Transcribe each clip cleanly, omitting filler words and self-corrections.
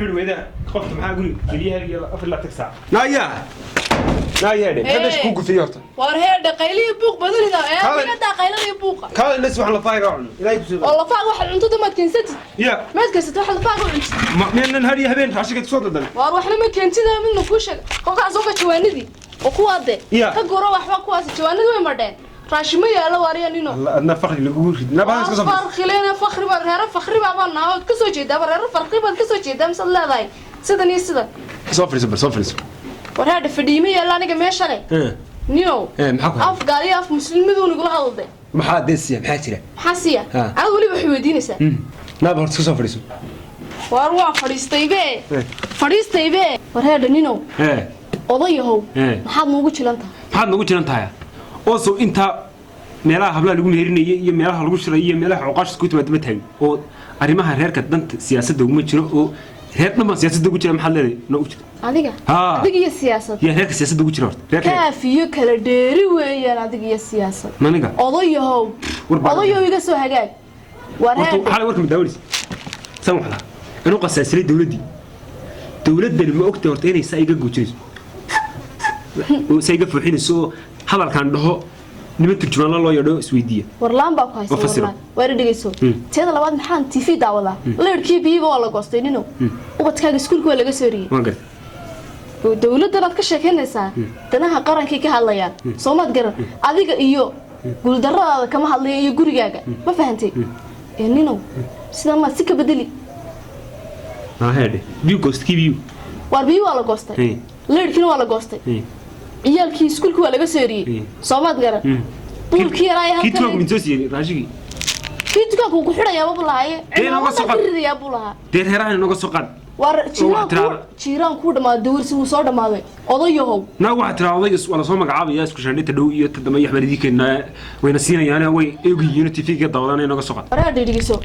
قول ويدا خفت معاه قولي خليها لي في لا تكسع نايا نايا دي كدش كوكو فيورتا وارهي دقيلي بوق بدل دا ايه دا قيلي بوق كان الناس waxaan la faayro ilaahay ku soo والله فاق waxa cuntada ma keensati ya ma keensati waxa faaq cuntada ma meenan hariya habeen raashiga soo dadan waar waxna ma keentida midna ku sheeg qofka soo ka jawaanidi oo ku wade ka goro waxba kuwaas jawaanidi way madheen raashimo yaala waariya nino adna fakhri lagu rid nabaan iska soo farkhilena fakhri bar reer fakhri baba naawad ka soo jeeda bar reer farqi bad ka soo jeeda misad leedahay sidan iyo sidan soo fariiso warhaad fadhiimi yaala aniga meeshane nino af gaali af muslimidu nugula hadalday maxaa deesiya maxaa jira maxaa siya aad wali wax weydiinaysaa naaba horta soo fariiso war waa fadhiistaybe warhaad nino odayahow maxaad noogu jilan tahay oo soo inta meelaha habla lagu meerinayay iyo meelaha lagu shiray iyo meelaha cuqaash isku timaadaba taagay oo arimaha reerka danta siyaasadda uma jiro oo reer dhanba siyaasadda ugu jira maxaa leedahay noo u jiro adiga iyo siyaasad ya reerka siyaasadda ugu jiro reerka kaafiyo kala dheeri weeyaan adiga iyo siyaasad maniga odayahow iga soo hagaag warheed waxa warka madaawlis san waxa inuu qasaasay dawladdan ma ogtay horta inay sayga guujinayso oo sayga fuuxinayso hadalkan dhaho niman turjumaan loo yeedho isweydiiya warlaan baa ku haysan warlaan war dhigayso teeda labaad maxaan TV daawada leerkii biiba waa la goostay nino ubadkaaga iskuulka waa laga soo riyay dawladda aad ka sheekeynaysaa danaha qarankii ka hadlayaan Soomaad garan adiga iyo guuldarradaada kama hadlayo iyo gurigaaga ma fahantay nino sida ma si ka bedeli heede biiw goostay biiw war biiw waa la goostay leerkii waa la goostay ciyaalkii iskuulka waa laga soo riyay Soomaad garan bulkii yaray halkan kii tuug mintoosiyay raashigi kii tuug ku xidhaya bulahaye inaga soo qad riyaa bulaha heerahan inaga soo qad war jiraan ku dhamaad dawrsi uu soo dhamaaday odayahow na waxa tiraaday wala soo magacaabaya isku shaandhita dhow iyo tadama yaxbaridii keena wayna siinayaan way eegiyiin TV-ga dawladana inaga soo qad waraa dhigayso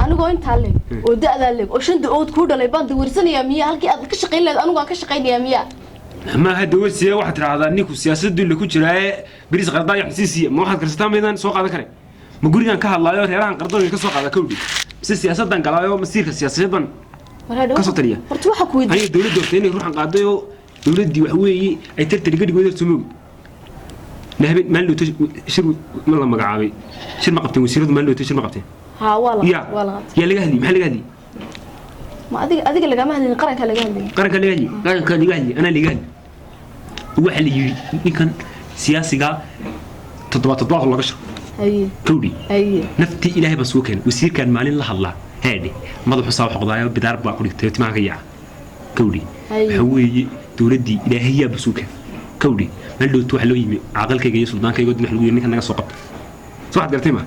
anigoo inta leeg oo da'da leeg oo shanta ood ku dhalay baan dawrsanaya miya halkii aad ka shaqeyn leed anigu aan ka shaqeynaya miya ما هذا ورسيه واحد ترى نيكو سياسة اللي كوجرا بريس قرضاء حسيسية ما واحد كرستان ميدان سوق هذا كره ما قولي كان كهلا يا ريران قرضون كسوق هذا كودي بس السياسة دان قلايو مسير السياسة دان كسوتريا ورتوحة كويد هاي الدولة دورتين يروح عن قاضيو دولة دي وحوي أي ترتري قد يقدر تسمو نهبت مالو شر والله ما قاعد شر ما قبتين وسيرد مالو تشر ما قبتين ها والله يا اللي قهدي محل قهدي ما أديك اللي جماعة القرن كان اللي قال أنا اللي قال واحد اللي يمكن سياسي قا تطبع الله قشر كودي نفتي إلهي بس وكان وسير كان مالين الله هادي ما ضحوا صاحب قضايا بدار باقولي تبت معك يا كودي حوي تولدي إلهية بس وكان كودي ما لو توح له يمي عقل كي جاي سلطان كي يقعد محلوي إنك أنا سوقت صح قلت ما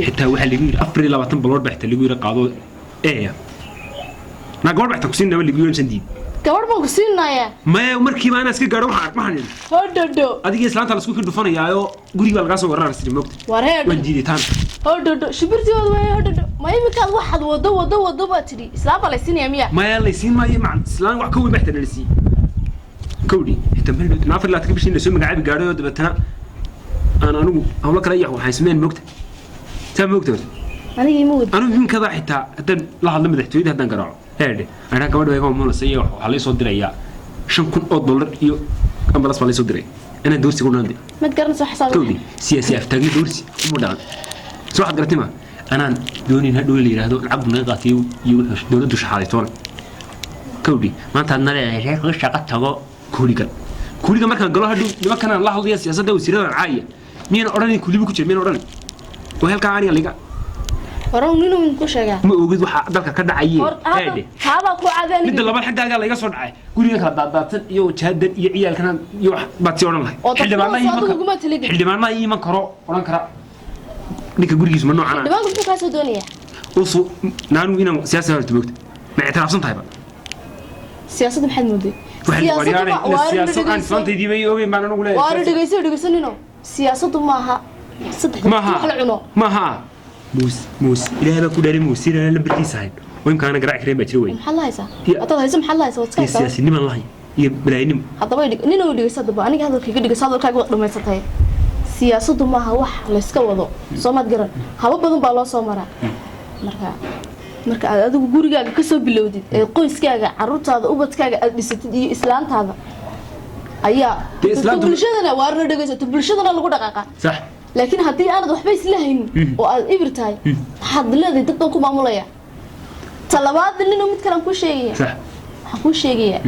حتى واحد اللي يقول أفري لا بطن بلور بحت اللي يقول قاضو إيه ما قبل بحث كسينا واللي بيقولون سندين قبل ما كسينا يا ما مركي ما ناس كي قالوا حق ما حنين هدو هذيك إسلام تلا سكوك الدفن يا يو قولي والقاسم ورا رسلي موقت ورهاد وجدي تان هدو شبرتي هدو ما يمكن واحد وضو باتري إسلام فلسطين يا ميا ما يلا يسين ما يمع إسلام وحكومي بحث للسي كودي احتمال نافر لا تكبش إن سوم قاعد قالوا دبتنا أنا أقول لك ريح وحيسمين موقت تام موقت أنا يموت أنا من كذا حتى لا هذا مدحتوي هذا نقرأه هادي أنا كمان بيقوم من السيء وحلي صدري يا شن كن $1 يو كم بلاس حلي صدري أنا دورسي كون عندي ما تقارن صح حسابي كودي سياسي أفتقي دورسي مو دان صراحة قرأت ما أنا دوني هدول اللي هذول العبد نقاتي يوحش دول دوش حالي طول كودي ما أنت أنا لا شيء غش شقت هذا كولي ما كان قالوا هدول ما كان الله هذي السياسة ده وسيرة عاية مين أوراني كولي بكتير مين أوراني وهل كان عني اللي وراه منو من كوشاga ma oogid waxa dalka ka dhacay heede hada ku cadaan mid laba xagaaga laga soo dhacay guriga kala daadatan iyo jahada iyo ciyaalkana iyo baad si oran lahay xildhibaanna iiman karo oran kara ninka gurigiisa ma noocana xildhibaan ku ka soo doonaya usu naanu inaan siyaasada horta moogta ma ictiraafsan tahay ba siyaasadda maxay mooday siyaasadda aan fantaydi bay oogay baan anagu leeyahay waa dhageysanino siyaasaddu maaha saddex wax la cuno maaha موس إلى هذا كله موس إلى أنا بدي ساين ويمكن أنا قرأ كريم بتروي محل هايسا أطلع هايسا محل هايسا وتسكت السياسي نم الله يبلاينم هذا بيدك نينو يدك صدق أنا كهذا كي يدك صدق كي وقت ما يستطيع سياسة ما هو وح لسك وضو صومات قرن هوا بدون بالله صومرة مركا marka aad adigu gurigaaga ka soo bilowdid ee qoyskaaga carruurtaada ubadkaaga aad dhisatid iyo islaantaada ayaa bulshadana waarna dhageysato bulshadana lagu dhaqaaqa sax laakiin haddii aanad waxba isla haynin oo aad ibir tahay waxaad leedahay dad baan ku maamulaya talabaad ninoo mid kale aan ku sheegaya sax waxaan ku sheegaya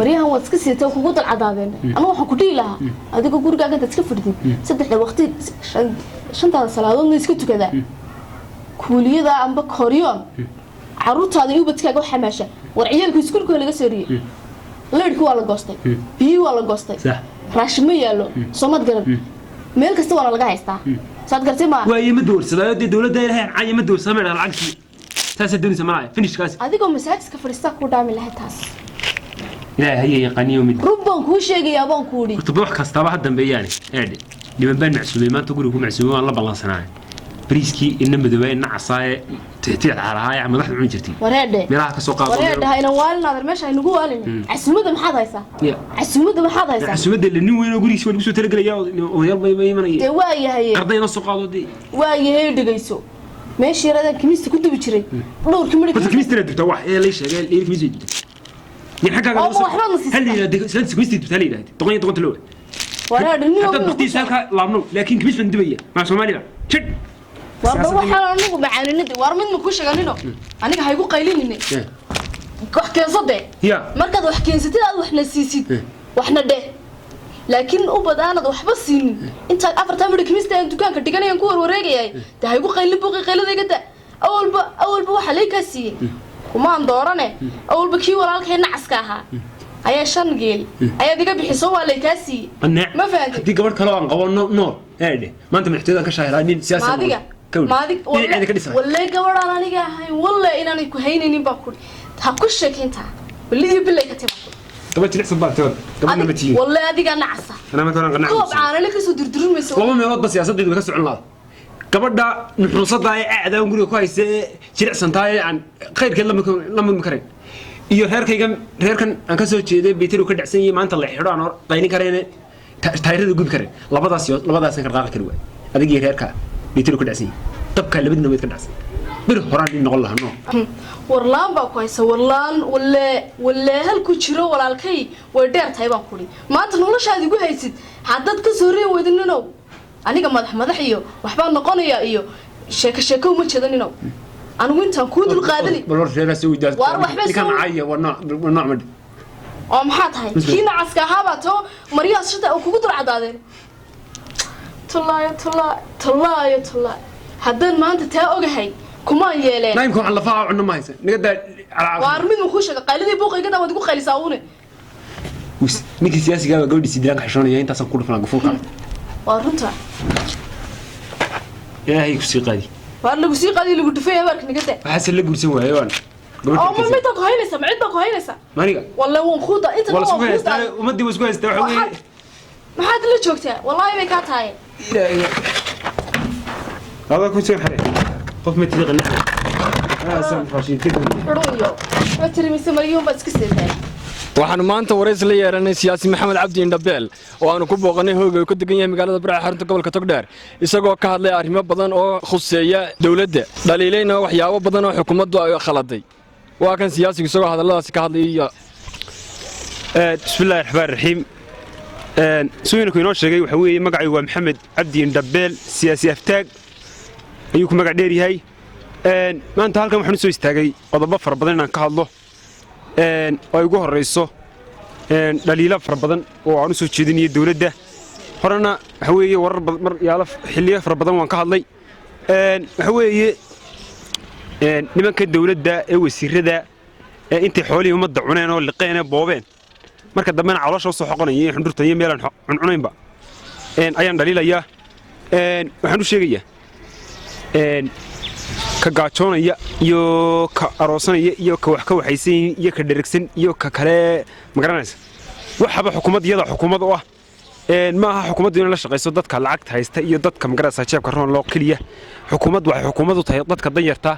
maryahan waad iska siitay kugu dalcadaadeen anigu waxaan ku dhihi lahaa adigoo gurigaaga intaad iska fadhidid saddexda waqti shantaada salaadoodna iska tukadaa kuuliyada amba koryoon carruurtaada iyo ubadkaaga u xamaasha war ciyaalka iskuulka laga soo riyey leedhka waa la goostay biyi waa la goostay raashin ma yaallo soomad garan meel kasta waa laga haystaa saad gartay ma waa yima dowrsada dawladda ilaahay aan yima dowrsada ma lacagti taas doonaysa ma finish kaas adigoo masaajidka fadhiista ku dhaami lahayd taas ilaahay yaqaaniyo mid rubban ku sheegaya baan ku wadi wax kastaba had dambeeyaan eedhe niman baan macsuumay maanta guriga ku macsuumay aan la ballansanaay bariiskii inna madaway inna casaaye تحتيت على هاي مدح عن جرتي وريده ميراها كسوق قاضي وريده هاي نوالنا هذا ماشي هنقول والنا عسومده ما حد هيسا عسومده ما حد هيسا عسومده اللي نوين وغريس ولا سو تلقى ويلا يمين دي واي هي ardayna soo qaado dii واي هي dhageyso meeshii radan kimiista ku dubi jiray dhowr kimid kimiista dibta wax ee la sheegay ee kimiista dibta يعني حقا هل سلسله كميستي بتالي ده طقني طقنت له ولا دنيو حتى بختي سالك لامنو لكن كميس بندبيه مع سوماليا شد warba waxaan anigu macaaninada war mid ma ku sheeganino aniga hay ku qaylinine wax keensade ya markaad wax keensatid aad wax la siisid waxna dheh laakiin u badaanad waxba siin inta afarta midh kimiista aan dukaanka dhiganayaan ku warwareegayay taa hay ku qaylin buuqi qayladayga awalba waxa lay ka siiyay kuma aan doorane awalba kii walaalkay nacaska ahaa ayaa shan geel ayaa diga bixiso waa lay ka siiyay ma fahanti dii gabadh kale aan qabo nool eede maanta mixteedan ka shaahilayn siyaasad ماذا والله قبران أنا جاهي والله إن أنا كهيني باكل هكوش كنتها واللي يبلي كتير طب أنت نحسب بعد قبل ما تيجي والله هذه قناة عصا أنا مثلا قناة عصا أنا لك سو دردرون مسوا والله ما يرد بس يا صدق بكسر الله قبل ده نحن صدق قاعد ونقول كويس شرع سنتاي عن خير كل لما مكرين iyo reerkan aan ka soo jeeday beetiru ka dhacsan yahay maanta la xidho aan qaynin kareen taayirada gub kareen labadaas ka qaaqi kari way adigii reerka beetiru ka dhacsan dabka labadina mid ka dhacsan bir horaan in noqon lahaa no warlaan baa ku haysa warlaan walla hal ku jiro walaalkay way dheer tahay baan kuri maanta noloshaad igu haysid hadad ka soo reey wadinino aniga madax iyo waxba noqonaya iyo sheeko ma jeedinino anigu intaan ku dul qaadani balor reera soo wadaad kan caaya wana mid oo maxaa tahay kiina caska haba to mariyaas shada oo kugu dul cadaadeen tallaayo haddaan maanta taa ogahay kuma yeeleen naymku aan la faaco cunno ma haysan nigada waar mid ku sheega qayladii buuqayga wad igu qaylisaa uune ninkii siyaasiga ah gabadhii sidaan ka xishoonaya intaasan ku dhufnaa gufulka waa runta ilaahay ku sii qaadi waar lagu sii qaadi lagu dhufay abarka nigada waxa la guursan waayo waan gabadhii ma mid ku haynaysa ma cid ku haynaysa maniga wallahi waan khuda inta wala soo haystaa umadii wasku haystaa waxa weeye maxaad la joogtaa wallahi bay ka tahay هذا كل شيء حريق قف متى غنى سام راشين تقول رويو ما تري مسمريون بس كسرتين waxaan maanta wareys la yeeranay siyaasi maxamed cabdi indhabeel oo aanu ku booqanay hooga ku degan yahay magaalada Barca xarunta gobolka Togdheer isagoo ka hadlay arrimo badan oo khuseeya dawladda dhaliilayna waxyaabo badan oo xukuumaddu ay khaladay waa kan siyaasigu isagoo hadalladaas ka hadlaya bismillaahir rahmaanir rahiim suuynku inoo sheegay waxa weeye magacaygu waa maxamed cabdi indhabeel siyaasi aftaag ayuu ku magac dheer yahay maanta halkan waxaan soo istaagay qodobo fara badan inaan ka hadlo oo ay ugu horeyso dhaliilo fara badan oo aan soo jeedinayo dawladda horena waxa weeye warar mar yaala xilliyo fara badan waan ka hadlay waxa weeye nimanka dawladda ee wasiirada intay xoolihii ummadda cuneen oo liqeen ee boobeen marka dambena caloosha soo xoqonayay xundurta iyo meelan cunaynba ayaan dhaliilayaa waxaan u sheegayaa ka gaajoonaya iyo ka aroosanaya iyo ka wax ka waxaysan iyo ka dheragsan iyo ka kale magaranaysa waxaba xukuumadiyada xukuumad u ah ma aha xukuumaddu in la shaqeyso dadka lacagta haysta iyo dadka magaranaysa jeebka roon loo kaliya xukuumad waxay xukuumadu tahay dadka danyarta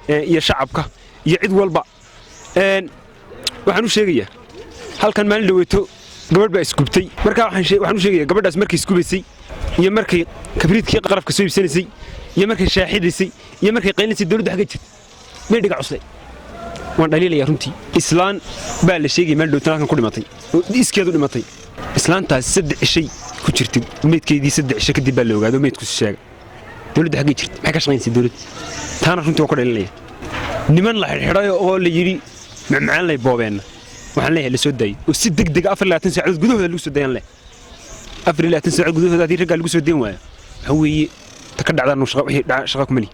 iyo shacabka iyo cid walba waxaan u sheegayaa halkan maalin dhaweeto gabadh baa isgubtay marka waxaan u sheegayaa gabadhaas markay isgubaysay iyo markay kabriidkii qarafka soo iibsanaysay iyo markay shaaxidaysay iyo markay qaylinaysa dawladda xaga jirtay meedhiga cusle waan dhaliilaya runtii islaan baa la sheegay meel dhowtaan halkan ku dhimatay oo iskeedu dhimatay islaantaas 3 shay ku jirtay meedkeedii 3 shay kadib baa la ogaado meedku sheegay dawladda xagee jirtay maxay ka shaqaynaysaa dawladda taana runtii waan ku dhaliilaya niman la xidhay oo la yiri macaan lay boobeen waxaan leeyahay la soo daayay oo si degdeg 24 saacadood gudahooda lagu soo daayan leh 24 saacadood gudahooda hadii ragga lagu soo deen waayo waxa weeye ta ka dhacdaan shaqo kuma li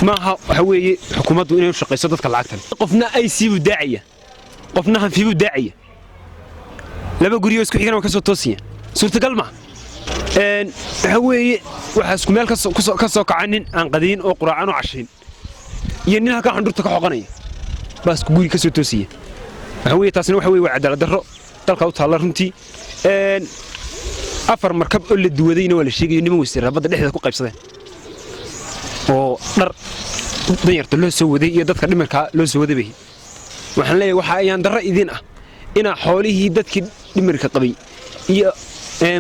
maaha waxa weeye xukuumaddu inay u shaqeyso dadka lacagtan qofna ay siibu daacaya qofna hanfibu daacaya laba guriyo isku xigana ka soo toosiya suurtagal ma waxa weeye waxa isku meel ka soo kacanin aan qadiin oo quraacan oo cashin iyo nin halka xandurta ka xoqanaya bas guri ka soo toosiya waxa weeye taasina waxa weeye waa cadaalad darro dalka u taala runtii afar markab oo la duwadayna waa la sheegay niman wasiir badda dhexdeeda ku qaybsadeen oo dhar danyarta loo soo waday iyo dadka dhimirka loo soo waday waxaan leeyahay waxa ayaan darro idin ah ina xoolihii dadkii dhimirka qabay iyo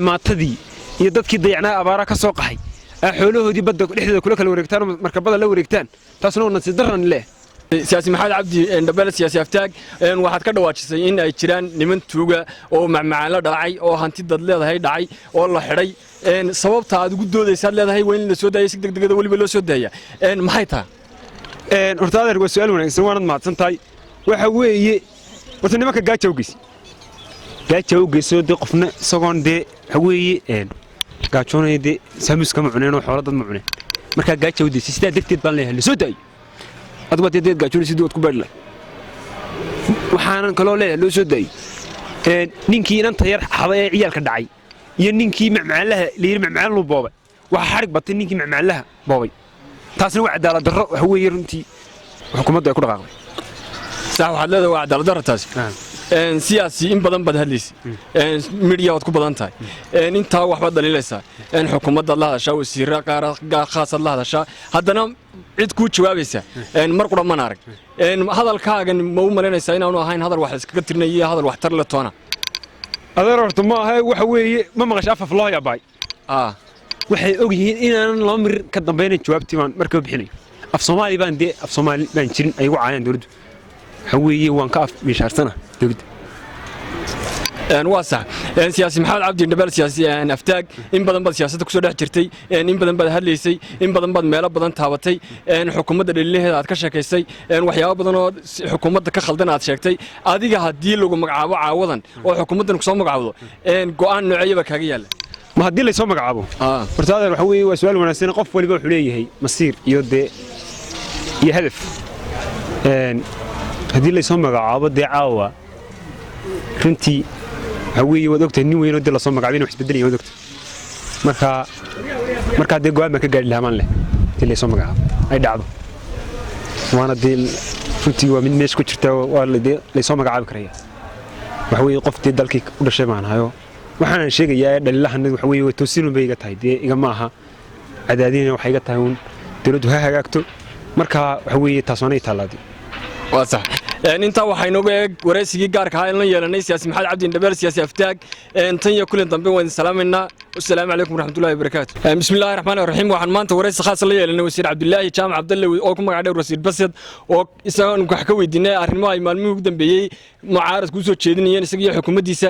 maatadii iyo dadkii dayacnaa abaara ka soo qaxay xoolahoodii badda dhexdeeda kula kala wareegtaan markabada la wareegtaan taasna waa nasiib darran leh siyaasi maxamed cabdi indhabeel siyaasi aftaag waxaad ka dhawaajisay in ay jiraan niman tuuga oo macmacaan la dhacay oo hanti dad leedahay dhacay oo la xidhay sababta aad ugu doodaysaad leedahay waa in la soo daayay si degdegada weliba loo soo daaya maxay tahay horta adeer waa su'aal wanaagsan waanad mahadsan tahay waxa weeye horta nimanka gaaja u geysoo dee qofna isagoon dee waxa weeye gaajoonaya dee saamuus kama cuneen oo xoolo dad ma cuneen markaa gaaja u deysay sidaa degteed baan leeyahay la soo daayay adba dee gaajoonaysid waad ku baadhi lahay waxaanan kaloo leeyahay loo soo daayay ninkii inanta yar xada ee ciyaalka dhacay iyo ninkii macmaalaha la yiri macmaalan loo boobay waxa xarig batay ninkii macmaalaha boobay taasna waa cadaalad darro waxa weeye runtii xukuumaddu ay ku dhaqaaqday sax waxaad leedahay waa cadaalad darro taas siyaasi in badan baad hadlaysay media waad ku badan tahay intaa waxbaad dhaliilaysaa xukuumadda la hadashaa wasiirra khaasaad la hadashaa haddana cid kuu jawaabaysa mar qura mana arag hadalkaagan ma u malaynaysaa inaanu ahayn hadal wax iskaga tirinayo hadal waxtar le toona adeer horta ma aha waxa weeye ma maqashay afaf loo yaabay waxay og yihiin inaanan laba mir ka dambaynayn jawaabtii baan markaa bixinayo af Soomaali baan jirin ay ugu caayaan dawladdu waxa weeye waan ka af mishaartana dawladda waa sax siyaasi maxamed cabdi indhabeel siyaasi aftaag in badan baad siyaasadda ku soo dhex jirtay in badan baad hadlaysay in badan baad meelo badan taabatay xukuumadda dhaliilaheeda aad ka sheekaysay waxyaabo badan oo xukuumadda ka khaldan aad sheegtay adiga haddii lagu magacaabo caawadan oo xukuumaddan ku soo magacaabdo go'aan nooceeyaba kaaga yaala ma haddii la soo magacaabo horta adeer waxa weeye waa su'aal wanaagsan qof waliba wuxuu leeyahay masiir iyo hadaf haddii la soo magacaabo dee caawa runtii waxa weeye waad ogtahay nin weyn oo dee la soo magacaabay inuu isbedelaya waad ogtahay markaa dee go'aan baan ka gaari lahaa maan leh haddii la soo magacaabo ay dhacdo waana dee runtii waa mid meesha ku jirta waa la soo magacaabi karaya waxa weeye qof dee dalkii u dhashay baan hayo waxaan sheegayaa dhaliilahan waxa weeye way toosin bay iga tahay dee iga maaha cadaadina waxa iga tahay dawladdu ha hagaagto marka waxa weeye taas waanay taalaadi waa sax inta waxa inooga eeg wareysigii gaarka ah ee la yeelanay siyaasi maxamed cabdi indhabeel siyaasi aftaag tan iyo kulan dambe waan salaameynaa assalaamu calaykum waraxmatullaahi wabarakaatu bismillaahi raxmaani raxiim waxaan maanta wareysi khaas la yeelanay wasiir cabdilaahi jaamac cabdalle oo ku magac dheer wasiir basad oo isagoon wax ka weydiinay arrimo ay maalmihii ugu dambeeyey mucaaradku u soo jeedinayeen isaga iyo xukuumaddiisa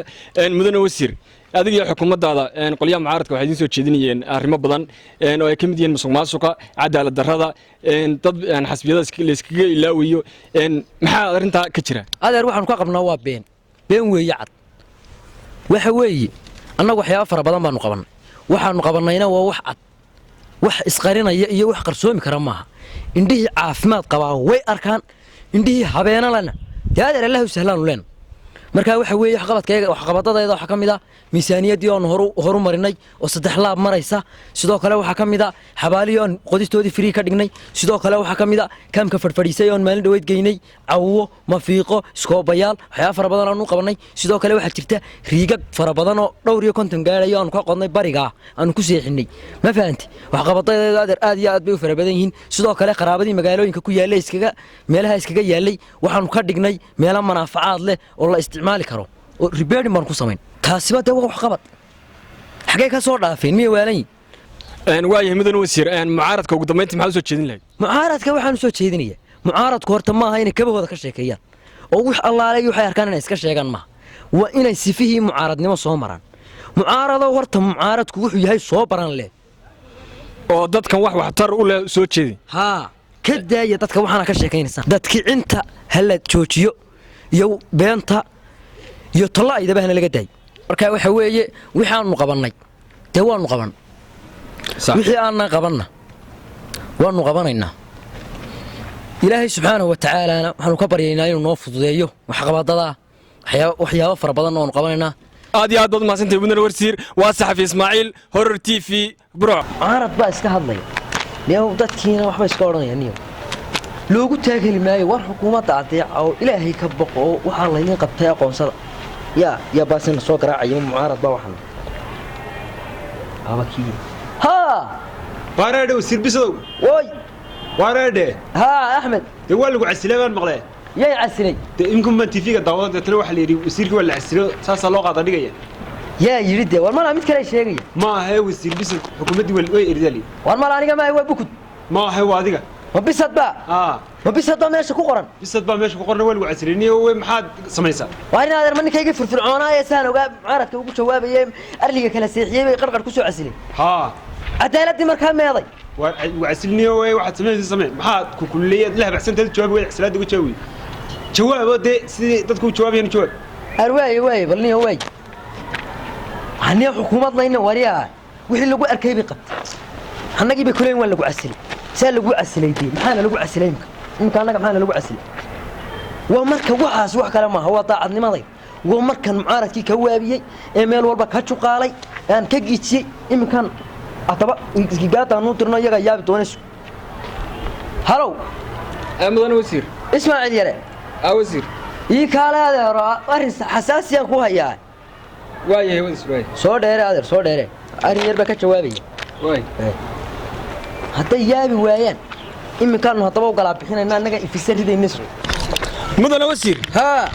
mudane wasiir adiga iyo xukuumaddaada qolyaha mucaaradka waxay idin soo jeedinayeen arrimo badan oo ay ka mid yihiin musuqmaasuqa cadaalad darrada dad xasbiyada la iskaga ilaawayo maxaa arrintaa ka jira adeer waxaan ka qabnaa waa been weeye cad waxa weeye annagu waxyaabo fara badan baanu qabannay waxaanu qabannayna waa wax cad wax isqarinaya iyo wax qarsoomi kara maaha indhihii caafimaad qabaa way arkaan indhihii habeena lana dee adeer allahu sahlaanu leen markaa waxa weeye waxqabadadeeda waxaa ka mid ah miisaaniyaddii oon horu marinay oo 3 laab maraysa sidoo kale waxaa ka mid ah xabaalihii oon qodistoodii free ka dhignay sidoo kale waxaa ka mid ah kaamka fadhfadhiisay oon maalin dhaweyd geynay cawwo mafiiqo iskoobayaal waxyaaba fara badan aanu qabanay sidoo kale waxaa jirta riigag fara badan oo dhowr iyo 50 gaadhay aanu ka qodnay bariga aanu ku seexinay ma fahanti waxqabadadeeda adeer aad iyo aad bay u fara badan yihiin sidoo kale qaraabadii magaalooyinka ku yaallay meelaha iskaga yaallay waxaanu ka dhignay meelo manaafacaad leh oo la isticmaali karo oo rebuilding baan ku samayn taasiba dee wax qabad xagee ka soo dhaafeen miyay waalan waayahay mudan wasiir mucaaradka ugu dambeyntii maxaa u soo jeedin lahayd mucaaradka waxaan u soo jeedinayaa mucaaradku horta maaha inay kabahooda ka sheekeeyaan oo wax allaale waxay arkaan inay iska sheegaan maaha waa inay sifihii mucaaradnimo soo maraan mucaaradow horta mucaaradku wuxuu yahay soo baran leh oo dadkan wax waxtar u leh soo jeedin haa ka daaya dadka waxaana ka sheekaynaysaa dadkicinta hala joojiyo iyo beenta iyo tallaaydaba hana laga daayo marka waxa weeye waxaanu qabannay dee waanu qaban wixii aanan qabanna waanu qabanaynaa ilaahay subxaanahu wa tacaalaana waxaanu ka baryaynaa inuu noo fududeeyo waxqabadada waxyaabo fara badan oonu qabanaynaa aad iyo aad baad mahadsantahay mudan wasiir waa saxafi ismaaciil horor t v burco mucaarad baa iska hadlaya niyow dadkiina waxba iska odhanaya niyow loogu taageli maayo war xukuumadda adeeca oo ilaahay ka boqo oo waxaa laydin qabtay aqoonsada yaa baasina soo garaacaya mucaarad baa waxan abakii haa wareedhe wasiir bisow woy wareedhe haa axmed dee waa lagu casilay baan maqlee yay casilay dee imkan baan tv-ga daawada deetana waxaa la yidhi wasiirkii waa la casilo saasaa loo qaada dhigaya yaa yidhi dee war malaa mid kale sheegaya ma ahe wasiir bisad xukuumaddii way eridaali war mala aniga maahay waa bukud ma ahe waa adiga ma bisad baa ma bisad baa meesha ku qoran bisad baa meesha ku qoran waa lagu casilay niyo wey maxaad samaysaa waa in adeer ma ninkayga firfircoonaaye saan ogaa mucaaradka ugu jawaabayee arliga kala seexiyey bay qarqar ku soo casilay haa cadaaladii markaa meeday وعسلني واحد سمين سمين محاد كلية لها بحسن تلت جواب وعسلات وجوي جواب ده سيد تذكر جواب يعني جواب واي بلني واي هني حكومة لنا وريها وحي لو أركيب قط هنجي بكلين ولا لو عسل سال لو عسلين دي محنا لو عسلين يمكن أنا محنا لو عسل ومركب وحاس وح كلامه هو طاعدني ماضي ومركب معارض كي كوابي إيميل والبا كاتشو قالي أنا كجيتشي يمكن أتبع إسقاط أنو ترنا يجا يابي تونس هلو مدن وزير اسمع عديرة وزير يكال هذا أرنس حساسية كوها يا واي وزير واي صور هذا صور أرني يربك جوابي واي حتى يابي ويان إما كانوا هتبقوا قلاب حين إن أنا في سر دي النسر مدن وزير ها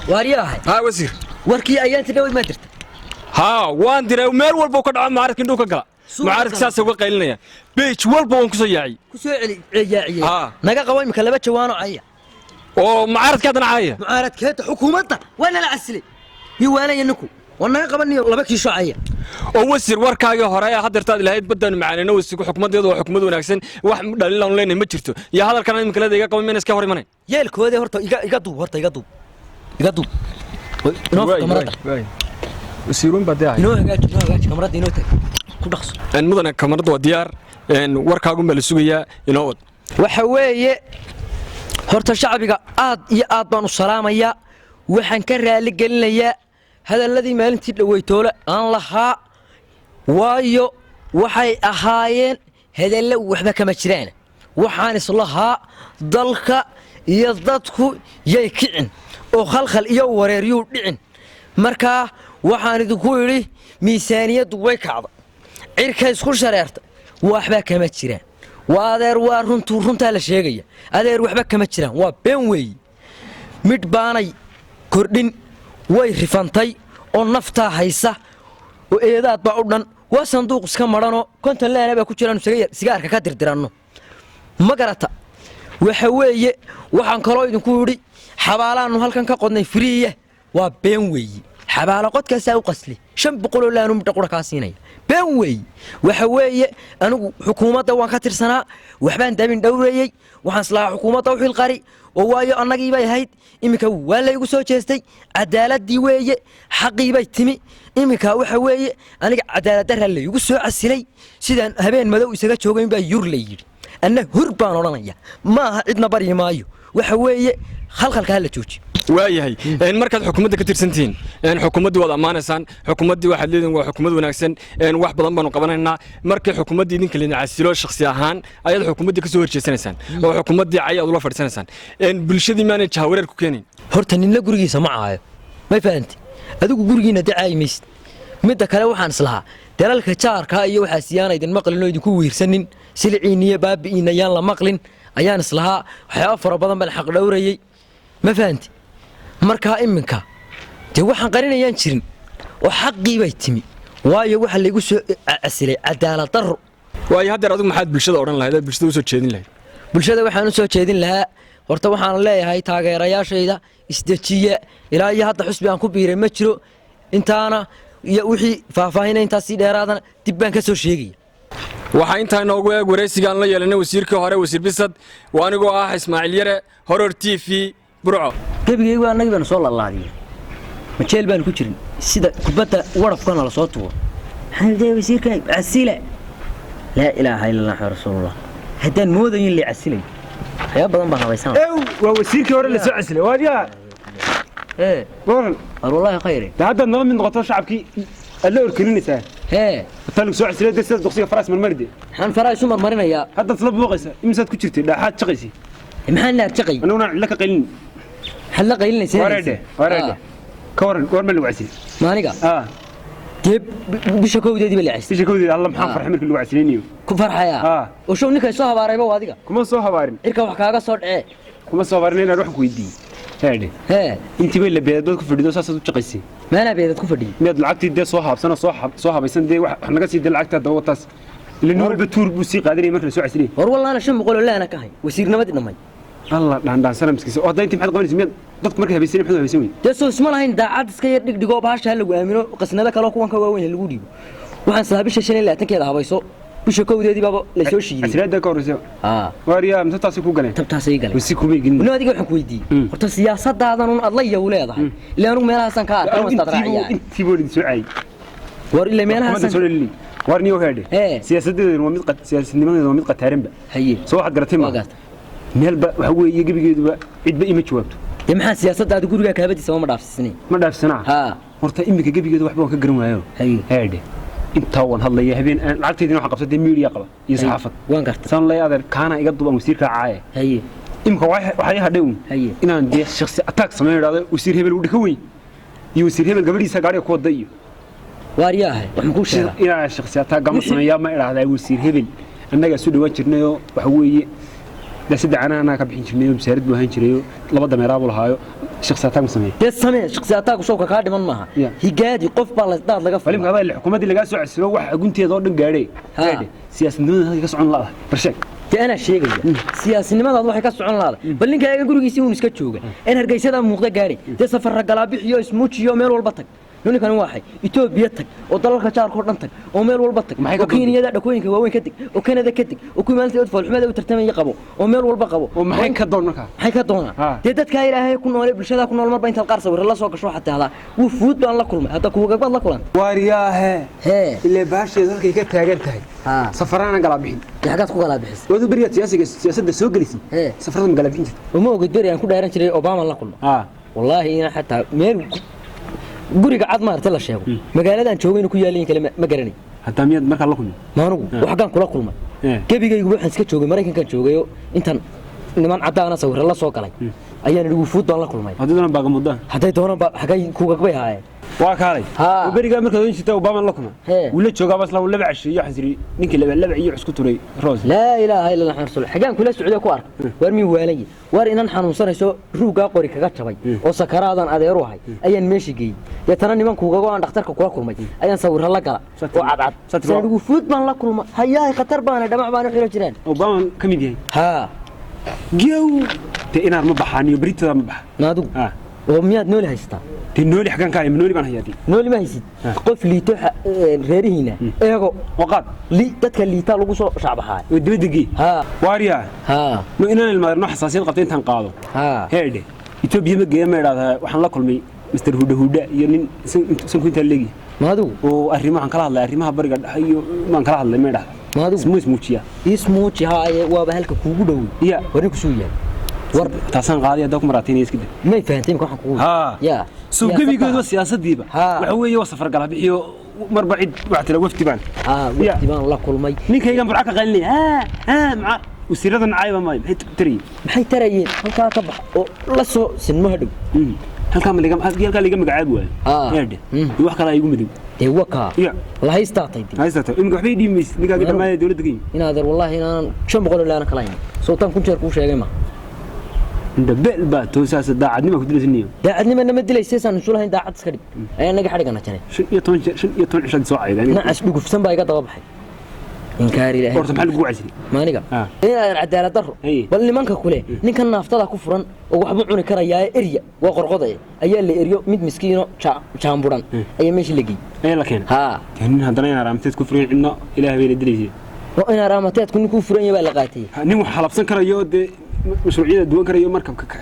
وارياه وزير وركي أيام تدوي ما درت ها وان دري وميل والبو كدعو معارض كندو كغلا معارض ساسا uga qaylinaya beej walba waan ku soo yaacay naga qabo imka laba jawaano caya oo معارضكادna caya معارضkeeda xukuumadda wala la casilay yiwaanayinku wanaga qabaniyo laba kiisho caya oo wasiir warkaaga hore ayaa hadartaad ilahayd badan macaanina wasiirku xukuumadeedu waa xukuumad wanaagsan wax dhalin aan leenahay ma jirto ya hadalkan imka leedahay iga qabo meen iska hor imanay yeelkoodii horta iga duub inoo kamarada وسيرون بداعي إنه هجاج كاميرا دينو تك كودخص مدن كاميرا وديار warkaagu ma la sugayaa inoo wad waxa weeye horta shacbiga aad iyo aad baan u salaamayaa waxaan ka raali gelinayaa hadalladii maalintii dhaweytoole aan lahaa waayo waxay ahaayeen hadallo waxba kama jiraan waxaan islahaa dalka iyo dadku yay kicin oo khalkhal iyo wareeriyuu dhicin markaa waxaan idinku yidhi miisaaniyaddu way kacda cirka isku shareerta waxba kama jiraan waa adeer waa runtaa la sheegaya adeer waxba kama jiraan waa been weeye midh baanay kordhin way rifantay oo naftaa haysa oo eedaad baa u dhan waa sanduuq iska madhanoo konton leena baa ku jiraan sigaarka ka dirdiranno ma garata waxa weeye waxaan kaloo idinku yidhi xabaalaannu halkan ka qodnay firiiya waa been weeye xabaalo qodkaasaa u qasli 500 laanu midha qura ka siinaya been weeye waxa weeye anigu xukuumadda waan ka tirsanaa waxbaan dabin dhowreeyay waxaan islaa xukuumadda u xilqari oo waayo annagii bay ahayd imika waa la igu soo jeestay cadaaladii weeye xaqii bay timi imika waxa weeye aniga cadaalad darra la igu soo casilay sidaan habeen madow isaga joogayn baa yur la yidhi anna hur baan odhanaya ma aha cidna bari maayo waxa weeye khalkhalka la jooji waayahay markaad xukuumadda ka tirsantiin xukuumaddu wada amaanaysaan xukuumaddii waxaad leediin waa xukuumad wanaagsan wax badan baanu qabanaynaa markii xukuumaddii idinka leedin casilo shakhsi ahaan ayaad xukuumaddii ka soo horjeesanaysaan oo xukuumaddii cay aad ula fadhiisanaysaan bulshadii maanay jahawareer ku keenayn horta ninna gurigiisa ma caayo ma fahanti adigu gurigiina dacaayi maysid midda kale waxaan islahaa dalalka jaarka iyo waxaa siyaana idin maqlin oo idinku wiirsanin siliciiniyo baabi'iina yaan la maqlin ayaan islahaa waxyaabo fara badan baan xaq dhowrayay ma fahanti markaa iminka dee waxaan qarinayaan jirin oo xaqii bay timi waayo waxa lagu soo asilay cadaalad darro waayo hadda adigu maxaad bulshada oran lahayd bulshada u soo jeedin lahayd bulshada waxaan u soo jeedin lahaa horta waxaan leeyahay taageerayaashayda isdejiye ilaa iyo hadda xusbi aan ku biiray ma jiro intaana iyo wixii faahfaahin intaas si dheeraadana dib baan ka soo sheegay waxaa intaa inoogu eeg waraysigaan la yeelanay wasiirkii hore wasiir bisad waa anigoo ah Ismaaciil Yare Horor TV Burco gabigaygu annaga baan soo laalaadiyay ma jeel baan ku jirin sida kubadda warafkana la soo tuuro xalday wasiirka asila la ilaaha illa allah rasuulullah haddaan moodayin li asilay waxyaabo badan baan habaysan waa wasiirkii hore la soo casilay waadiga waran wallahi khayri hadda noo mid noqoto shacabkii alla orkaninaysaa talug soo casilay sida duqsiga faraas marmaride waxaan faraas u marmarinayaa hadda isla booqaysa imsaad ku jirtay dhaaxaad shaqaysi maxaan la shaqay anuna la ka qaylin hal la qaylinaysa wareede ka waran goorma lagu casilay maaniga dib bisha kowdeedii baa la casilay bisha kowdeedii alla maxaan farxay markii lagu casilaynayo ku farxaya oo show ninka soo habaarayba adiga kuma soo habaarin irka wax kaaga soo dhacay kuma soo habaarin inaad wax ku weydiin heede intii bay la beedad ku fadhido saasad u shaqaysay maana beedad ku fadhiyo mid lacagtii de soo haabsana soo habaysan de wax naga sii de lacagta daba wataas ilaa walba tuur buu sii qaadanay markii la soo casilay war wallaana 500 laana ka hay wasiirnimada dhamay الله دان سلامسكيس oo dayntii maxad qabanaysaa mid dadku markay habaysan maxad habaysan weyn deeso isma lahayn daacad iska yar dhigdhigo baasha lagu aamino qasnada kale kuwan ka waaweyn lagu dhiibo waxaan saabisha 25 habayso bisha kowdeedii baba la soo shiiday asraada ka horeysa wariya inta taasi ku galeen tabtaasay galeen wasi kuma igin inuu adiga waxaan ku weydiiyay horta siyaasadaadan un adla yaw leedahay ilaa anu meelahaas aan ka arko wastad raaciyay intii boolid soo caay war ilaa meelahaas warni oo heede siyaasadeedu waa mid siyaasadnimadeedu waa mid qataarinba haye soo waxaad garatay ma meelba waxa weeye gabigeeduba cidba ima jawaabto maxaa siyaasadda guriga kaabadiisa ma dhaafsisnay ma dhaafsana horta imika gabigeedu waxba ka garan waayo heede inta waan hadlaya habeen lacagteedina waxa qabsaday media qaba iyo saxaafad waan gartay san la adeer kaana iga duban wasiirka caaya haye imika waxa hadhow inaan de shakhsi attack sameeyay wasiir hebel u dhika weyn iyo wasiir hebel gabadhiisa gaariga ku waday waariyaahay waxaan ku sheegay inaan shakhsi attack gama sameeyaa ma iraahdaa wasiir hebel annaga soo dhawaan jirnayo waxa weeye سيدي أنا كبحين جرنيه بسيرد بوهين جريه لبض ميراب لهايو شخصياتك مسميه تسميه شخصياتك وشوكا كادي من معها هي قادي قف بالله دار لقف فلم هذا الحكومة اللي قاسوا على السلوك قلت يا دور قاري سياسة النمط هذا قاسوا عن الله برشك أنا شيء سياسة النمط هذا واحد قاسوا عن الله بل إنك يقولوا يسوون سكتشوجا أنا رجع سيدا مقدار قاري تسافر رجال بيحيو اسموتش يومين والبطك لوني كان واحد يتوب بيتك وطلع كشار كورنتك وميل والبطك وكين يدا دكوين كواوين كتك وكان ذا كتك وكل ما أنت أدفع الحمد وترتمي يقبو وميل والبقبو ومحين كدونك حين كدونا تدت كايرة هاي كنا ولا بالشدة كنا ولا مرة أنت القرصة ورلا سوق شو حتى هذا وفوت بان الله كلهم هذا كوجا بان الله كلهم وارياه اللي باش يذكر كي كتاجرتها سفرانا قلابين حاجات كو قلابيس وذو بريات سياسة سوق جلسي سفرنا قلابين وما قد بري أنا كل دايرين شري أوباما الله كلهم والله أنا حتى مين guriga cad maarta la sheego magaaladan joogayna ku yaaleen kale ma garanay hatta miyad marka la kulmay maanugu waxaan kula kulmay gabigaygu waxaan iska joogay Mareykanka joogayo intan niman cadaana sawir la soo galay ayaan ugu fuudaan la kulmay hadana baaga muddo haday doonaan xagay kuuga bay haayeen waa kaalay bariga marka in shita Obama la kulmay wala jooga bas la laba cashiyo xasri ninkii laba iyo isku turay roos la ilaaha illa allah rasul xagaan kula socday ku ark war mi waalay war inaan xanuunsanayso ruuga qori kaga jabay oo sakaraadan adeeru ahay ayaan meeshii geeyay yatana niman kuuga aan dhakhtarka kula kulmay ayaan sawir la gala oo cadcad soo fuud baan la kulmay hayaay khatar baan dhamac baan xiro jireen Obama kamid yahay geew te inaad ma baxaaniyo baritada ma bax naadu oo miyaad nooli haystaa تنولي حقان كاي منولي بان هيادي نولي ما هيسيد قف ليتو ريريهنا ايغو وقاد لي ددك ليتا لوغو سو شعبها ودبدغي واريا نو inaan ilmaadno xasaasiyad qabtay intaan qaado heede Ethiopia ma geeyay meelaha waxaan la kulmay Mr. Huda iyo nin san ku inta leegi maadu oo arrimahan kala hadlay arrimaha bariga dhaxayo maan kala hadlay meelaha maadu ismuujiya waa halka kuugu dhow ya warin ku soo yahay war taasan qaadiya dad ku maraateen iska dib may fahanteen waxaan kugu ya soo gabigeedu siyaasadiiba waxa weeye waa safar gala bixiyo marba cid wax tira wafti baan wafti baan la kulmay ninkayga baraka qalinay ma wasiiradan caayba ma maxay tarayeen halka ka bax oo la soo sinmo hadhow halka ma liga magacaab waay yeedhe wax kale ay igu midow waka la haystaatay in waxbay dhiimis ninkaaga dhamaayay dawladda inaad wallahi inaan 500 laana kala hayn soo tan ku jeer ku sheegay ma indhabeel baa toosaas daacadnimo ku dilaysanniyo daacadnimo nama dilaysay saan isu lahayn daacad iska dhig ayaa naga xadhigana jaray 15 cishad soo cayday nacas dhugufsan baa iga daba baxay inkaari ilaahay horta maxaa lagu casri maaniga inaan cadaalad daro bal nimanka kule ninkan naaftada ku furan oo waxba cuni karaya eriya waa qorqoday ayaa la eriyo mid miskiino jaamburan ayaa meesha la geeyay ayaa la keenay ha nin hadana inaan raamteed ku furan cidna ilaahay bay la dilaysay oo inaan raamteed ku furan yahay la qaatay nin wax halabsan karayo de mashruuciyada duwan karayo markabka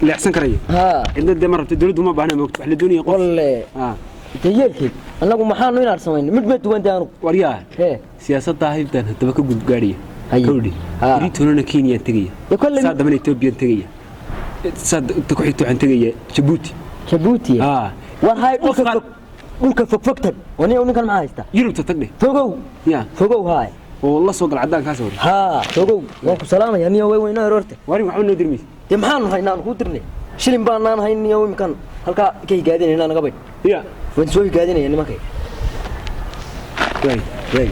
leexsan karayo ha cidna de marabta dawladdu ma baahna moogto wax la doonayay qof walle ha tayelkii anagu maxaanu inaan sameeyno mid ma duwan daanu wariyaa siyaasadda haydan hadaba ka gudgaariya kowdi iriitoona Kenya tagaya saadamana Ethiopia tagaya saad ku xigto waxaan tagaya Djibouti ha war hay dhulka fogfogtan wani ninkan ma haysta Yurubta tagdhe fogow hay oo la soo gal cadaan ka soo ha fogow waan ku salaamaya niyo way weyna horta wari waxaan noo dirmis de maxaan haynaan ku dirnay shilin baan hayniyo imkan halka kay gaadinayna naga bay waan soo gaadinayna nimankay way